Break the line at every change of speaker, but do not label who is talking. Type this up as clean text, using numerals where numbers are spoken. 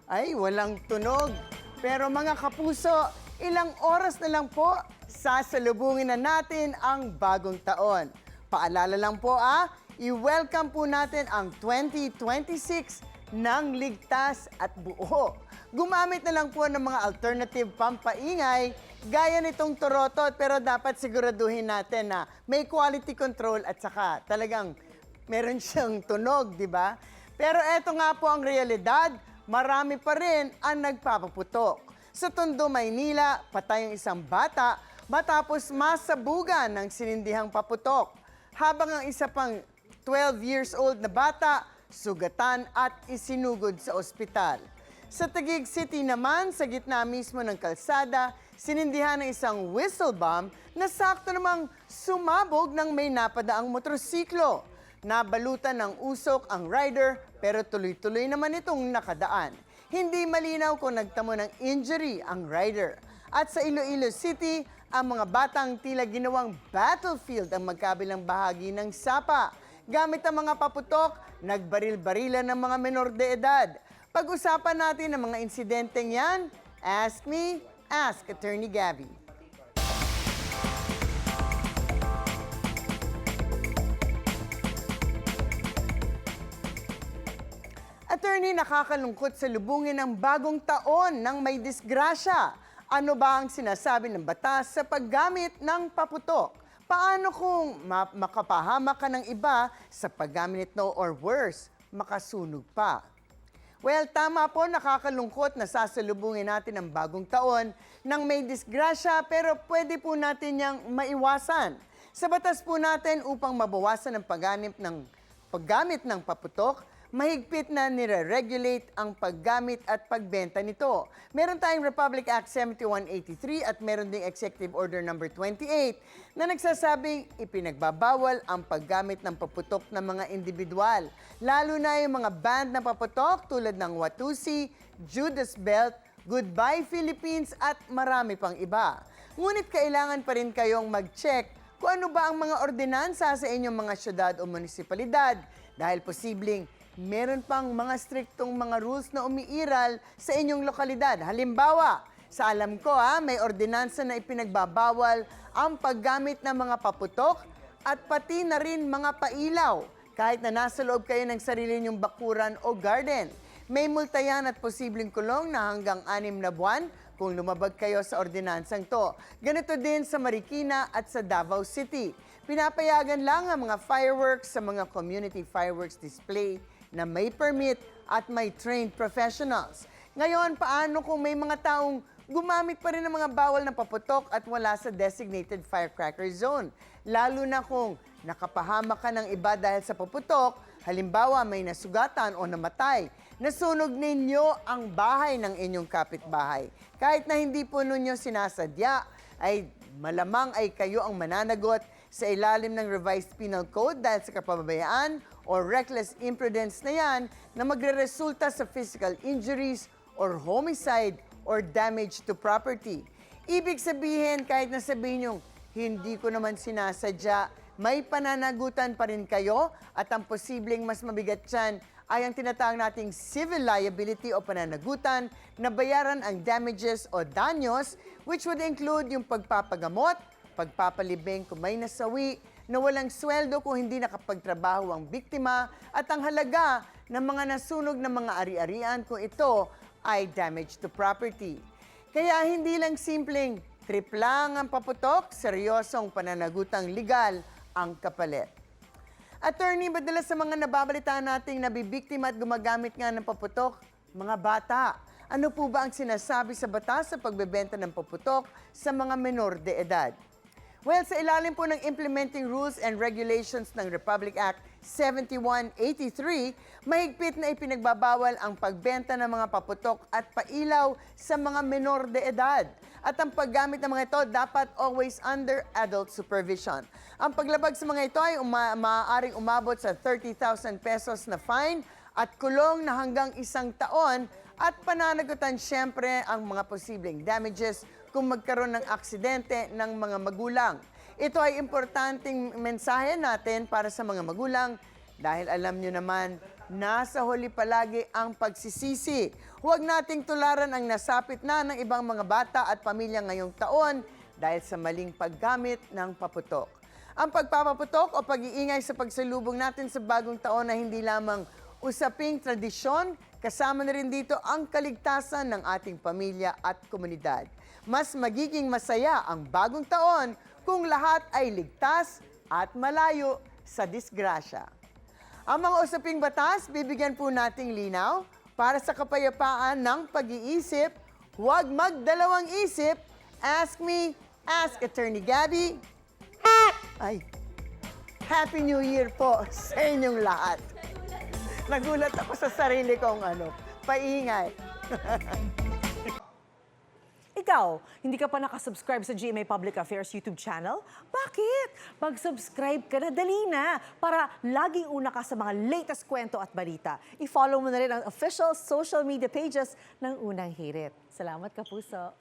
Ay, walang tunog. Pero mga kapuso, ilang oras na lang po, sasalubungin na natin ang bagong taon. Paalala lang po i-welcome po natin ang 2026 ng ligtas at buo. Gumamit na lang po ng mga alternative pampaingay gaya nitong torotot, pero dapat siguraduhin natin na may quality control at saka talagang meron siyang tunog, di ba? Pero eto nga po ang realidad, marami pa rin ang nagpapaputok. Sa Tondo, Maynila, patay ang isang bata matapos masabugan ng sinindihang paputok. Habang ang isa pang 12 years old na bata, sugatan at isinugod sa ospital. Sa Taguig City naman, sa gitna mismo ng kalsada, sinindihan ng isang whistle bomb na sakto namang sumabog ng may napadaang motorsiklo. Nabalutan ng usok ang rider pero tuloy-tuloy naman itong nakadaan. Hindi malinaw kung nagtamo ng injury ang rider. At sa Iloilo City, ang mga batang tila ginawang battlefield ang magkabilang bahagi ng Sapa. Gamit ang mga paputok, nagbaril-barilan ng mga menor de edad. Pag-usapan natin ang mga insidenteng yan. Ask me, ask Attorney Gabby. Attorney, nakakalungkot sa lubungin ng bagong taon ng may disgrasya. Ano ba ang sinasabi ng batas sa paggamit ng paputok? Paano kung makapahamak ka ng iba sa paggamit nito or worse, makasunog pa? Well, tama po, nakakalungkot na sasalubungin natin ang bagong taon ng may disgrasya, pero pwede po natin yang maiwasan. Sa batas po natin, upang mabawasan ang paggamit ng paputok, mahigpit na nire-regulate ang paggamit at pagbenta nito. Meron tayong Republic Act 7183 at meron ding Executive Order No. 28 na nagsasabing ipinagbabawal ang paggamit ng paputok ng mga individual. Lalo na yung mga band na paputok tulad ng Watusi, Judas Belt, Goodbye Philippines at marami pang iba. Ngunit kailangan pa rin kayong mag-check kung ano ba ang mga ordinansa sa inyong mga syudad o munisipalidad dahil posibleng meron pang mga striktong mga rules na umiiral sa inyong lokalidad. Halimbawa, sa alam ko may ordinansa na ipinagbabawal ang paggamit ng mga paputok at pati na rin mga pailaw kahit na nasa loob kayo ng sarili nyong bakuran o garden. May multa yan at posibleng kulong na hanggang 6 na buwan kung lumabag kayo sa ordinansang to. Ganito din sa Marikina at sa Davao City. Pinapayagan lang ang mga fireworks sa mga community fireworks display na may permit at may trained professionals. Ngayon, paano kung may mga taong gumamit pa rin ng mga bawal na paputok at wala sa designated firecracker zone? Lalo na kung nakapahamak ka ng iba dahil sa paputok, halimbawa may nasugatan o namatay, nasunog ninyo ang bahay ng inyong kapitbahay. Kahit na hindi po ninyo sinasadya, ay malamang ay kayo ang mananagot sa ilalim ng Revised Penal Code dahil sa kapababayaan o reckless imprudence na yan na magre-resulta sa physical injuries or homicide or damage to property. Ibig sabihin, kahit na sabihin nyo, hindi ko naman sinasadya, may pananagutan pa rin kayo at ang posibleng mas mabigat dyan ay ang tinatawag nating civil liability o pananagutan na bayaran ang damages o danyos, which would include yung pagpapagamot, pagpapalibing kung may nasawi, na walang sweldo kung hindi nakapagtrabaho ang biktima, at ang halaga ng mga nasunog na mga ari-arian kung ito ay damage to property. Kaya hindi lang simpleng trip lang ang paputok, seryosong pananagutang legal ang kapalit. Attorney, madalas sa mga nababalitaan nating nabibiktima at gumagamit nga ng paputok, mga bata. Ano po ba ang sinasabi sa batas sa pagbebenta ng paputok sa mga menor de edad? Well, sa ilalim po ng Implementing Rules and Regulations ng Republic Act 7183, mahigpit na ipinagbabawal ang pagbenta ng mga paputok at pailaw sa mga menor de edad. At ang paggamit ng mga ito dapat always under adult supervision. Ang paglabag sa mga ito ay maaaring umabot sa 30,000 pesos na fine at kulong na hanggang 1 taon at pananagutan siyempre ang mga posibleng damages kung magkaroon ng aksidente ng mga magulang. Ito ay importanteng mensahe natin para sa mga magulang dahil alam nyo naman, nasa huli palagi ang pagsisisi. Huwag nating tularan ang nasapit na ng ibang mga bata at pamilya ngayong taon dahil sa maling paggamit ng paputok. Ang pagpapaputok o pag-iingay sa pagsalubong natin sa bagong taon na hindi lamang usaping tradisyon, kasama na rin dito ang kaligtasan ng ating pamilya at komunidad. Mas magiging masaya ang bagong taon kung lahat ay ligtas at malayo sa disgrasya. Ang mga usaping batas, bibigyan po nating linaw para sa kapayapaan ng pag-iisip. Huwag magdalawang isip. Ask me, ask Attorney Gabby. Ay, Happy New Year po sa inyong lahat. Nagulat ako sa sarili kong paingay.
Ikaw, hindi ka pa nakasubscribe sa GMA Public Affairs YouTube channel? Bakit? Mag-subscribe ka na, dali na, para laging una ka sa mga latest kwento at balita. I-follow mo na rin ang official social media pages ng Unang Hirit. Salamat, Kapuso.